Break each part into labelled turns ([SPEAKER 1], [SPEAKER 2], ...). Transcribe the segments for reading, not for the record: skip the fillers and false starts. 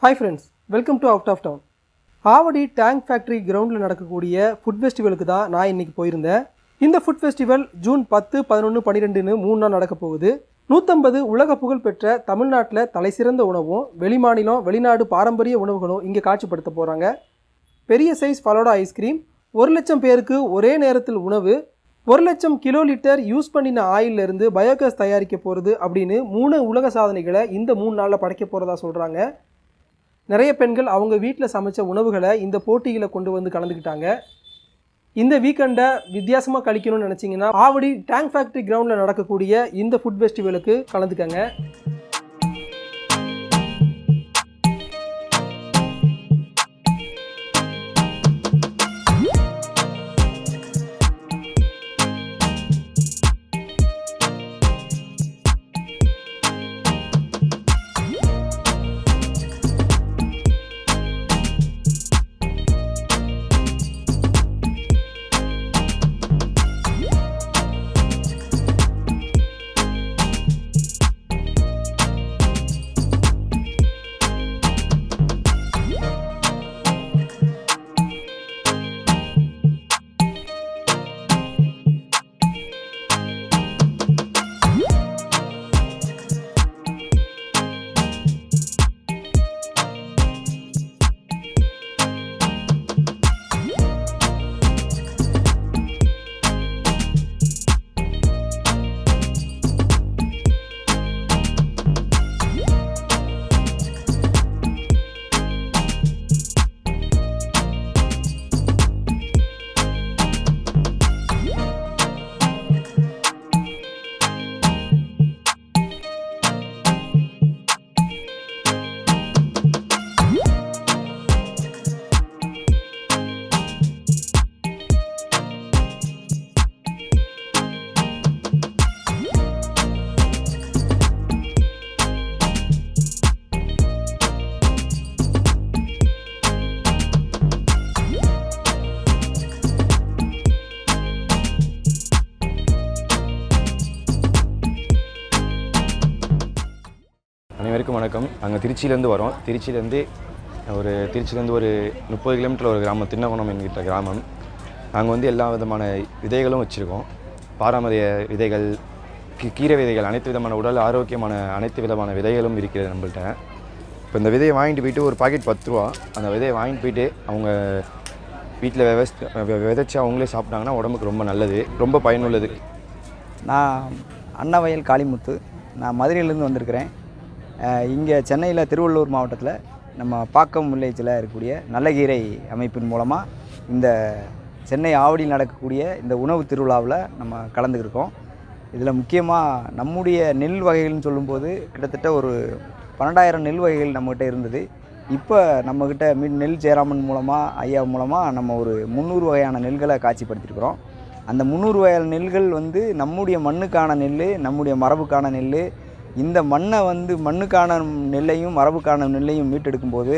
[SPEAKER 1] Hi friends, welcome to Out of Town. Avadi Tank Factory ground நடக்கக்கூடிய food ஃபெஸ்டிவலுக்கு தான் நான் இன்னைக்கு போயிருந்தேன். இந்த ஃபுட் ஃபெஸ்டிவல் ஜூன் 10, 11, 12ன்னு 3 நாள் நடக்க போகுது. 150 உலக புகழ் பெற்ற தமிழ்நாட்டில் தலைசிறந்த உணவும் வெளிமாநிலம் வெளிநாடு பாரம்பரிய உணவுகளும் இங்கே காட்சிப்படுத்த போகிறாங்க. பெரிய சைஸ் ஃபலோடா ஐஸ்கிரீம், 1 லட்சம் பேருக்கு ஒரே நேரத்தில் உணவு, 1 லட்சம் கிலோ லிட்டர் யூஸ் பண்ணின ஆயிலிருந்து பயோகேஸ் தயாரிக்க போகிறது அப்படின்னு 3 உலக சாதனைகளை இந்த 3 நாளில் படைக்க போகிறதா சொல்கிறாங்க. நிறைய பெண்கள் அவங்க வீட்டில் சமைச்ச உணவுகளை இந்த போட்டிகளை கொண்டு வந்து கலந்துக்கிட்டாங்க. இந்த வீக்கெண்டை வித்தியாசமாக கழிக்கணும்னு நினச்சிங்கன்னா ஆவடி டேங்க் ஃபேக்ட்ரி கிரவுண்டில் நடக்கக்கூடிய இந்த ஃபுட் ஃபெஸ்டிவலுக்கு கலந்துக்கங்க.
[SPEAKER 2] அனைவருக்கும் வணக்கம். நாங்கள் திருச்சியிலேருந்து வரோம். திருச்சியிலேருந்து ஒரு 30 கிலோமீட்டர் ஒரு கிராமம், தின்னகுணம் என்கிற கிராமம். நாங்கள் எல்லா விதமான விதைகளும் வச்சுருக்கோம். பாரம்பரிய விதைகள், கீரை விதைகள், அனைத்து விதமான உடல் ஆரோக்கியமான அனைத்து விதமான விதைகளும் இருக்கிறது நம்மள்கிட்ட. இப்போ இந்த விதையை வாங்கிட்டு போயிட்டு ஒரு பாக்கெட் 10 ரூபா. அந்த விதையை வாங்கிட்டு போயிட்டு அவங்க வீட்டில் விதைச்சி அவங்களே சாப்பிட்டாங்கன்னா உடம்புக்கு ரொம்ப நல்லது, ரொம்ப பயனுள்ளது.
[SPEAKER 3] நான் அன்னவயல் காளிமுத்து. நான் மதுரையிலேருந்து வந்திருக்கிறேன். இங்கே சென்னையில் திருவள்ளூர் மாவட்டத்தில் நம்ம பாக்கம் வில்லேஜில் இருக்கக்கூடிய நல்லகீரை அமைப்பின் மூலமாக இந்த சென்னை ஆவடியில் நடக்கக்கூடிய இந்த உணவு திருவிழாவில் நம்ம கலந்துக்கிருக்கோம். இதில் முக்கியமாக நம்முடைய நெல் வகைகள்னு சொல்லும்போது கிட்டத்தட்ட ஒரு 12,000 நெல் வகைகள் நம்மகிட்ட இருந்தது. இப்போ நம்மக்கிட்ட நெல் ஜெயராமன் மூலமாக ஐயா மூலமாக நம்ம ஒரு 300 வகையான நெல்களை காட்சிப்படுத்தியிருக்கிறோம். அந்த 300 வகையான நெல்கள் நம்முடைய மண்ணுக்கான நெல், நம்முடைய மரபுக்கான நெல். இந்த மண்ணை மண்ணுக்கான நெல்லையும் மரபுக்கான நெல்லையும் மீட்டெடுக்கும்போது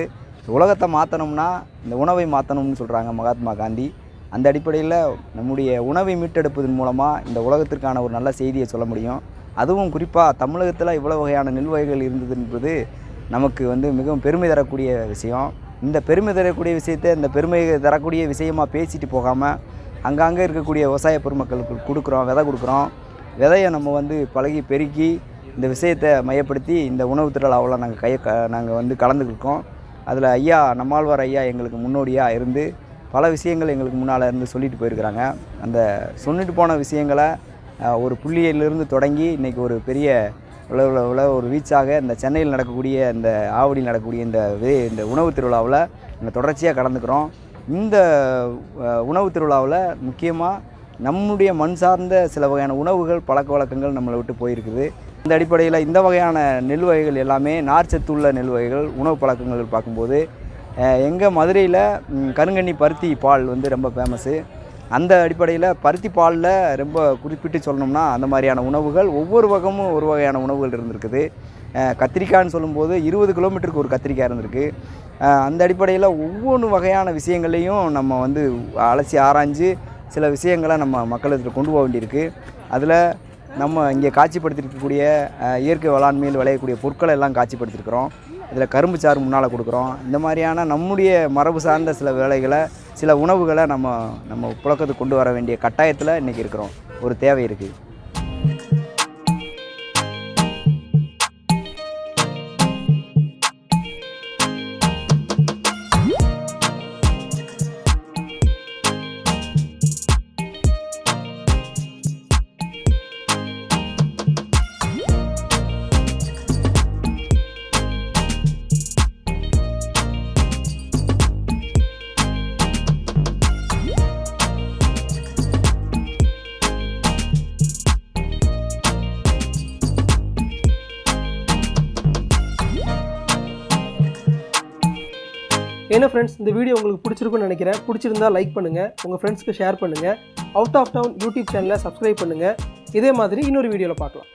[SPEAKER 3] உலகத்தை மாற்றணும்னா இந்த உணவை மாற்றணும்னு சொல்கிறாங்க மகாத்மா காந்தி. அந்த அடிப்படையில் நம்முடைய உணவை மீட்டெடுப்பதன் மூலமாக இந்த உலகத்திற்கான ஒரு நல்ல செய்தியை சொல்ல முடியும். அதுவும் குறிப்பாக தமிழகத்தில் இவ்வளோ வகையான நெல் வகைகள் இருந்தது என்பது நமக்கு மிகவும் பெருமை தரக்கூடிய விஷயம். இந்த பெருமை தரக்கூடிய விஷயத்தை இந்த பெருமை தரக்கூடிய விஷயமாக பேசிட்டு போகாமல் அங்கங்கே இருக்கக்கூடிய விவசாய பெருமக்களுக்கு கொடுக்குறோம், விதை கொடுக்குறோம். விதையை நம்ம பழகி பெருக்கி இந்த விஷயத்தை மையப்படுத்தி இந்த உணவு திருவிழாவில் நாங்கள் கலந்துக்கிருக்கோம். அதில் ஐயா நம்மாழ்வார் ஐயா எங்களுக்கு முன்னோடியாக இருந்து பல விஷயங்கள் எங்களுக்கு முன்னால் இருந்து சொல்லிட்டு போயிருக்கிறாங்க. அந்த சொல்லிட்டு போன விஷயங்களை ஒரு புள்ளியிலிருந்து தொடங்கி இன்றைக்கி ஒரு பெரிய உள்ள ஒரு ரீச்சாக இந்த சென்னையில் நடக்கக்கூடிய இந்த ஆவடியில் நடக்கக்கூடிய இந்த உணவு திருவிழாவில் நாங்கள் தொடர்ச்சியாக கலந்துக்கிறோம். இந்த உணவு திருவிழாவில் முக்கியமாக நம்முடைய மண் சார்ந்த சில வகையான உணவுகள் பழக்க வழக்கங்கள் நம்மளை விட்டு போயிருக்குது. இந்த அடிப்படையில் இந்த வகையான நெல் வகைகள் எல்லாமே நார்ச்சத்துள்ள நெல் வகைகள். உணவு பழக்கங்கள் பார்க்கும்போது எங்கள் மதுரையில் கருங்கண்ணி பருத்தி பால் ரொம்ப ஃபேமஸ்ஸு. அந்த அடிப்படையில் பருத்தி பாலில் ரொம்ப குறிப்பிட்டு சொல்லணும்னா அந்த மாதிரியான உணவுகள் ஒவ்வொரு வகமும் ஒரு வகையான உணவுகள் இருந்திருக்குது. கத்திரிக்காய்ன்னு சொல்லும்போது 20 கிலோமீட்டருக்கு ஒரு கத்திரிக்காய் இருந்திருக்கு. அந்த அடிப்படையில் ஒவ்வொரு வகையான விஷயங்களையும் நம்ம அலசி ஆராய்ஞ்சு சில விஷயங்களை நம்ம மக்களுக்கு கொண்டு போக வேண்டியிருக்கு. அதில் நம்ம இங்கே காட்சிப்படுத்தியிருக்கக்கூடிய இயற்கை வேளாண்மையில் விளையக்கூடிய பொருட்களை எல்லாம் காட்சிப்படுத்தியிருக்கிறோம். இதில் கரும்பு சாறு முன்னால் கொடுக்குறோம். இந்த மாதிரியான நம்முடைய மரபு சார்ந்த சில வேலைகளை, சில உணவுகளை நம்ம புழக்கத்துக்கு கொண்டு வர வேண்டிய கட்டாயத்தில் இன்றைக்கி இருக்கிறோம். ஒரு தேவை இருக்குது.
[SPEAKER 1] என்ன ஃப்ரெண்ட்ஸ், இந்த வீடியோ உங்களுக்கு பிடிச்சிருக்குன்னு நினைக்கிறேன். பிடிச்சிருந்தா லைக் பண்ணுங்கள், உங்கள் ஃப்ரெண்ட்ஸ்க்கு ஷேர் பண்ணுங்கள். அவுட் ஆஃப் டவுன் யூடியூப் சேனலை சப்ஸ்கிரைப் பண்ணுங்கள். இதே மாதிரி இன்னொரு வீடியோவில் பார்க்கலாம்.